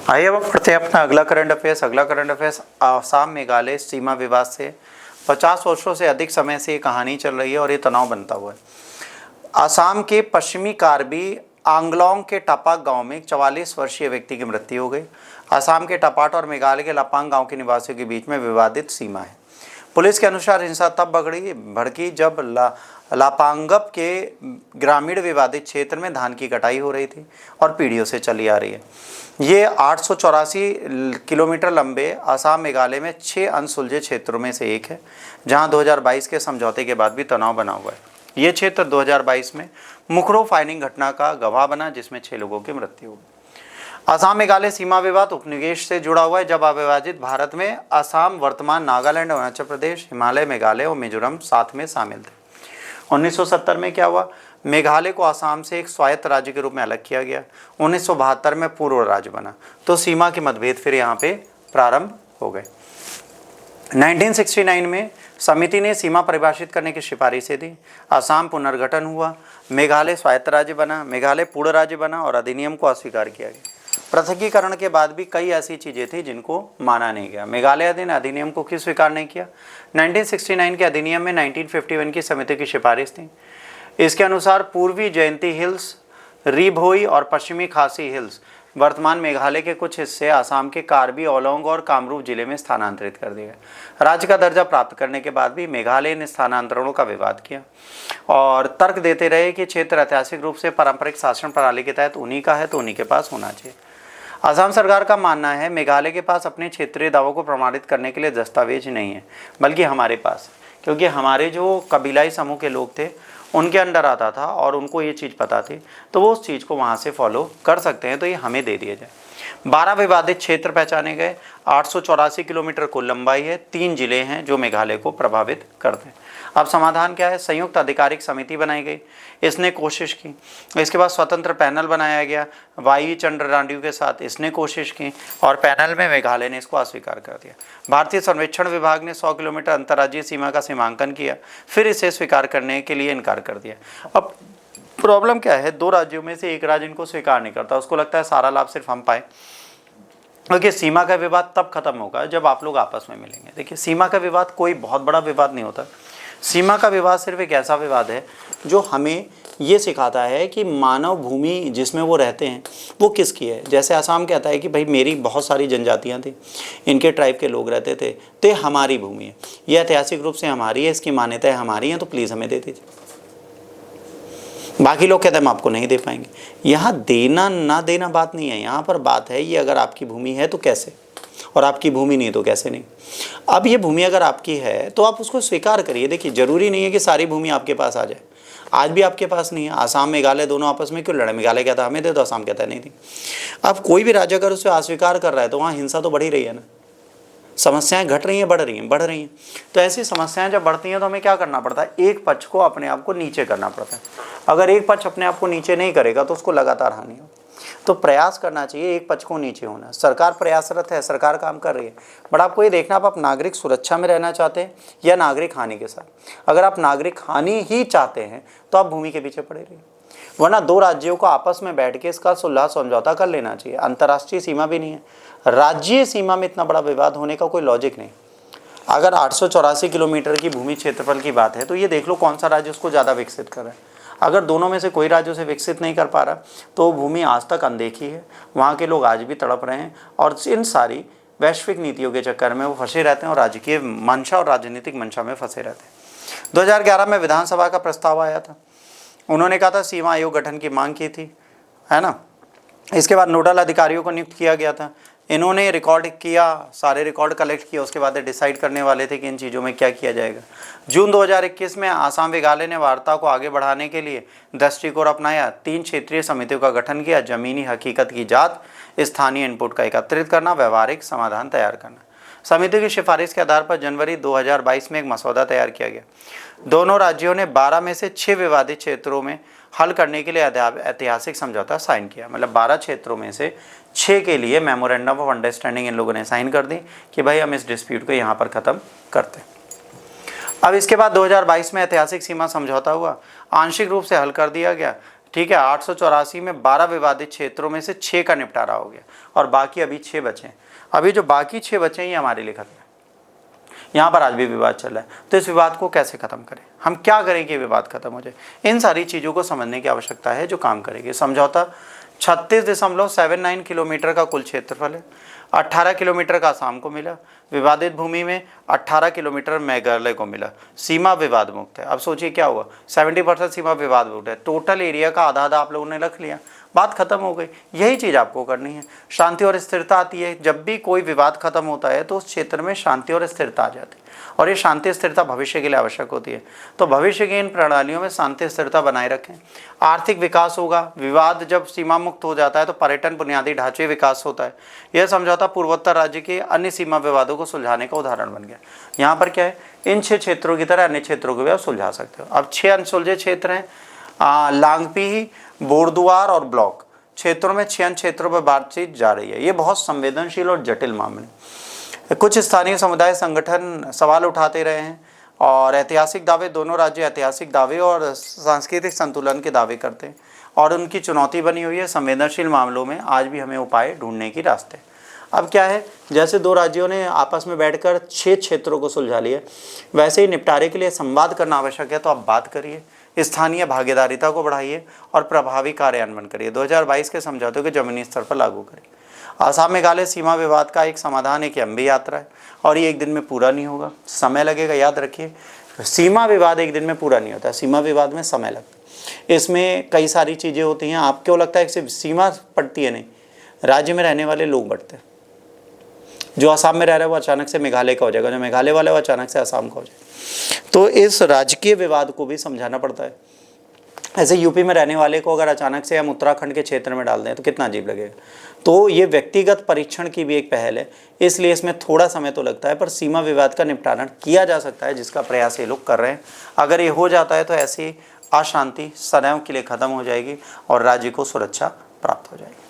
आइए अब पढ़ते हैं अपना अगला करंट अफेयर्स। अगला करंट अफेयर्स आसाम मेघालय सीमा विवाद से 50 वर्षों से अधिक समय से ये कहानी चल रही है और ये तनाव बनता हुआ है। आसाम के पश्चिमी कार्बी आंगलोंग के टपाक गांव में एक 44 वर्षीय व्यक्ति की मृत्यु हो गई। आसाम के टपाट और मेघालय के लापांग गांव के निवासियों के बीच में विवादित सीमा है। पुलिस के अनुसार हिंसा तब भड़की जब लापांगप के ग्रामीण विवादित क्षेत्र में धान की कटाई हो रही थी और पीढ़ियों से चली आ रही है। ये 884 किलोमीटर लंबे आसाम मेघालय में 6 अनसुलझे क्षेत्रों में से एक है, जहां 2022 के समझौते के बाद भी तनाव बना हुआ है। ये क्षेत्र 2022 में मुखरो फायरिंग घटना का गवाह बना, जिसमें 6 लोगों की मृत्यु हुई। आसाम मेघालय सीमा विवाद उपनिवेश से जुड़ा हुआ है। जब अविभाजित भारत में आसाम वर्तमान नागालैंड, अरुणाचल प्रदेश, हिमालय, मेघालय और मिजोरम साथ में शामिल थे। 1970 में क्या हुआ? मेघालय को आसाम से एक स्वायत्त राज्य के रूप में अलग किया गया। 1972 में पूर्व राज्य बना, तो सीमा के मतभेद फिर यहाँ पे प्रारंभ हो गए। 1969 में समिति ने सीमा परिभाषित करने की सिफारिशें दी। आसाम पुनर्गठन हुआ, मेघालय स्वायत्त राज्य बना, मेघालय पूर्ण राज्य बना और अधिनियम को अस्वीकार किया गया। पृथकीकरण के बाद भी कई ऐसी चीज़ें थी जिनको माना नहीं गया। मेघालय अधिनियम को क्यों स्वीकार नहीं किया? 1969 के अधिनियम में 1951 की समिति की सिफारिश थी। इसके अनुसार पूर्वी जयंती हिल्स, रीभोई और पश्चिमी खासी हिल्स वर्तमान मेघालय के कुछ हिस्से आसाम के कार्बी आंगलोंग और कामरूप जिले में स्थानांतरित कर दिए गए। राज्य का दर्जा प्राप्त करने के बाद भी मेघालय ने स्थानांतरणों का विवाद किया और तर्क देते रहे कि क्षेत्र ऐतिहासिक रूप से पारंपरिक शासन प्रणाली के तहत उन्हीं का है, तो उन्हीं के पास होना चाहिए। आसाम सरकार का मानना है मेघालय के पास अपने क्षेत्रीय दावों को प्रमाणित करने के लिए दस्तावेज नहीं है, बल्कि हमारे पास, क्योंकि हमारे जो कबीलाई समूह के लोग थे उनके अंडर आता था और उनको ये चीज़ पता थी, तो वो उस चीज़ को वहाँ से फॉलो कर सकते हैं, तो ये हमें दे दिया जाए। 12 विवादित क्षेत्र पहचाने गए। 884 किलोमीटर कुल लंबाई है। 3 जिले हैं जो मेघालय को प्रभावित करते हैं। अब समाधान क्या है? संयुक्त आधिकारिक समिति बनाई गई, इसने कोशिश की। इसके बाद स्वतंत्र पैनल बनाया गया वाई चंद्रडांडीव के साथ, इसने कोशिश की और पैनल में मेघालय ने इसको अस्वीकार कर दिया। भारतीय सर्वेक्षण विभाग ने 100 किलोमीटर अंतर्राज्यीय सीमा का सीमांकन किया, फिर इसे स्वीकार करने के लिए इनकार कर दिया। अब प्रॉब्लम क्या है? 2 राज्यों में से एक राज्य इनको स्वीकार नहीं करता, उसको लगता है सारा लाभ सिर्फ हम पाए, क्योंकि सीमा का विवाद तब खत्म होगा जब आप लोग आपस में मिलेंगे। देखिए, सीमा का विवाद कोई बहुत बड़ा विवाद नहीं होता। सीमा का विवाद सिर्फ एक ऐसा विवाद है जो हमें ये सिखाता है कि मानव भूमि जिसमें वो रहते हैं वो किसकी है। जैसे आसाम कहता है कि भाई मेरी बहुत सारी जनजातियाँ थी, इनके ट्राइब के लोग रहते थे, तो ये हमारी भूमि है, ये ऐतिहासिक रूप से हमारी है, इसकी मान्यताएं हमारी हैं, तो प्लीज़ हमें दे दीजिए। बाकी लोग कहते हैं हम आपको नहीं दे पाएंगे। यहाँ देना ना देना बात नहीं है, यहाँ पर बात है ये अगर आपकी भूमि है तो कैसे, और आपकी भूमि नहीं तो कैसे नहीं। अब ये भूमि अगर आपकी है तो आप उसको स्वीकार करिए। देखिए, ज़रूरी नहीं है कि सारी भूमि आपके पास आ जाए। आज भी आपके पास नहीं है। आसाम मेघालय दोनों आपस में क्यों लड़े? मेघालय कहता है हमें दे दो, आसाम कहता है नहीं दी। अब कोई भी राज्य अगर उसे अस्वीकार कर रहा है तो वहाँ हिंसा तो बढ़ ही रही है ना। समस्याएं घट रही हैं, बढ़ रही हैं। तो ऐसी समस्याएं जब बढ़ती हैं तो हमें क्या करना पड़ता है? एक पक्ष को अपने आप को नीचे करना पड़ता है। अगर एक पक्ष अपने आप को नीचे नहीं करेगा तो उसको लगातार हानि हो। तो प्रयास करना चाहिए एक पक्ष को नीचे होना। सरकार प्रयासरत है, सरकार काम कर रही है, बट आपको ये देखना आप नागरिक सुरक्षा में रहना चाहते हैं या नागरिक हानि के साथ। अगर आप नागरिक हानि ही चाहते हैं तो आप भूमि के पीछे पड़े रहिए, वरना 2 राज्यों को आपस में बैठ के इसका सुलह समझौता कर लेना चाहिए। अंतर्राष्ट्रीय सीमा भी नहीं है, राज्य सीमा में इतना बड़ा विवाद होने का कोई लॉजिक नहीं। अगर 884 किलोमीटर की भूमि क्षेत्रफल की बात है तो ये देख लो कौन सा राज्य उसको ज़्यादा विकसित कर रहा है। अगर दोनों में से कोई राज्य उसे विकसित नहीं कर पा रहा तो भूमि आज तक अनदेखी है, वहाँ के लोग आज भी तड़प रहे हैं और इन सारी वैश्विक नीतियों के चक्कर में वो फंसे रहते हैं और राजकीय मंशा और राजनीतिक मंशा में फंसे रहते हैं। 2011 में विधानसभा का प्रस्ताव आया था, उन्होंने कहा था सीमा आयोग गठन की मांग की थी, है ना। इसके बाद नोडल अधिकारियों को नियुक्त किया गया था, इन्होंने रिकॉर्ड किया, सारे रिकॉर्ड कलेक्ट किए, उसके बाद डिसाइड करने वाले थे कि इन चीज़ों में क्या किया जाएगा। जून 2021 में आसाम मेघालय ने वार्ता को आगे बढ़ाने के लिए दृष्टिकोण अपनाया। 3 क्षेत्रीय समितियों का गठन किया, जमीनी हकीकत की जांच, स्थानीय इनपुट का एकत्रित करना, व्यवहारिक समाधान तैयार करना। समिति की सिफारिश के आधार पर जनवरी 2022 में एक मसौदा तैयार किया गया। दोनों राज्यों ने 12 में से 6 विवादित क्षेत्रों में हल करने के लिए ऐतिहासिक समझौता साइन किया। मतलब 12 क्षेत्रों में से 6 के लिए मेमोरेंडम ऑफ अंडरस्टैंडिंग इन लोगों ने साइन कर दी कि भाई हम इस डिस्प्यूट को यहाँ पर ख़त्म करते हैं। अब इसके बाद 2022 में ऐतिहासिक सीमा समझौता हुआ, आंशिक रूप से हल कर दिया गया। ठीक है। 884 में 12 विवादित क्षेत्रों में से 6 का निपटारा हो गया और बाकी अभी 6 बचे हैं। अभी जो बाकी 6 बचे हैं ये हमारे लिए खत्म है। यहाँ पर आज भी विवाद चल रहा है, तो इस विवाद को कैसे खत्म करें, हम क्या करें कि विवाद खत्म हो जाए, इन सारी चीज़ों को समझने की आवश्यकता है जो काम करेगी। समझौता 36.79 किलोमीटर का कुल क्षेत्रफल है, 18 किलोमीटर का आसाम को मिला, विवादित भूमि में 18 किलोमीटर मेघालय को मिला, सीमा विवाद मुक्त है। अब सोचिए क्या हुआ, 70% सीमा विवाद मुक्त है, टोटल एरिया का आधा आधा आप लोगों ने रख लिया, बात खत्म हो गई। यही चीज़ आपको करनी है। शांति और स्थिरता आती है, जब भी कोई विवाद खत्म होता है तो उस क्षेत्र में शांति और स्थिरता आ जाती है, और ये शांति स्थिरता भविष्य के लिए आवश्यक होती है। तो भविष्य की इन प्रणालियों में शांति स्थिरता बनाए रखें। आर्थिक विकास होगा, विवाद जब सीमा मुक्त हो जाता है तो पर्यटन बुनियादी ढांचे विकास होता है। यह समझौता पूर्वोत्तर राज्य के अन्य सीमा विवादों को सुलझाने का उदाहरण बन गया। यहाँ पर क्या है, इन 6 क्षेत्रों की तरह अन्य क्षेत्रों को भी आप सुलझा सकते हो। अब 6 अनसुलझे क्षेत्र हैं, लांगपी, बोरदुआर और ब्लॉक क्षेत्रों में 6 क्षेत्रों पर बातचीत जा रही है। ये बहुत संवेदनशील और जटिल मामले। कुछ स्थानीय समुदाय संगठन सवाल उठाते रहे हैं और ऐतिहासिक दावे, दोनों राज्य ऐतिहासिक दावे और सांस्कृतिक संतुलन के दावे करते हैं और उनकी चुनौती बनी हुई है संवेदनशील मामलों में आज भी हमें उपाय ढूंढने की रास्ते। अब क्या है, जैसे 2 राज्यों ने आपस में बैठकर 6 क्षेत्रों को सुलझा लिया, वैसे ही निपटारे के लिए संवाद करना आवश्यक है। तो आप बात करिए, स्थानीय भागीदारिता को बढ़ाइए और प्रभावी कार्यान्वयन करिए। 2022 के समझौते को जमीनी स्तर पर लागू करिए। आसाम मेघालय सीमा विवाद का एक समाधान एक लंबी यात्रा है और ये एक दिन में पूरा नहीं होगा, समय लगेगा। याद रखिए, सीमा विवाद एक दिन में पूरा नहीं होता, सीमा विवाद में समय लगता है। इसमें कई सारी चीज़ें होती हैं। आपको लगता है कि सिर्फ सीमा पड़ती है, नहीं, राज्य में रहने वाले लोग बढ़ते हैं। जो आसाम में रह रहा है वो अचानक से मेघालय का हो जाएगा, जो मेघालय वाला है वो अचानक से आसाम का हो जाएगा। तो इस राजकीय विवाद को भी समझाना पड़ता है। ऐसे यूपी में रहने वाले को अगर अचानक से हम उत्तराखंड के क्षेत्र में डाल दें तो कितना अजीब लगेगा। तो ये व्यक्तिगत परीक्षण की भी एक पहल है, इसलिए इसमें थोड़ा समय तो लगता है, पर सीमा विवाद का निपटारा किया जा सकता है, जिसका प्रयास ये लोग कर रहे हैं। अगर ये हो जाता है तो ऐसी अशांति सदैव के लिए खत्म हो जाएगी और राज्य को सुरक्षा प्राप्त हो जाएगी।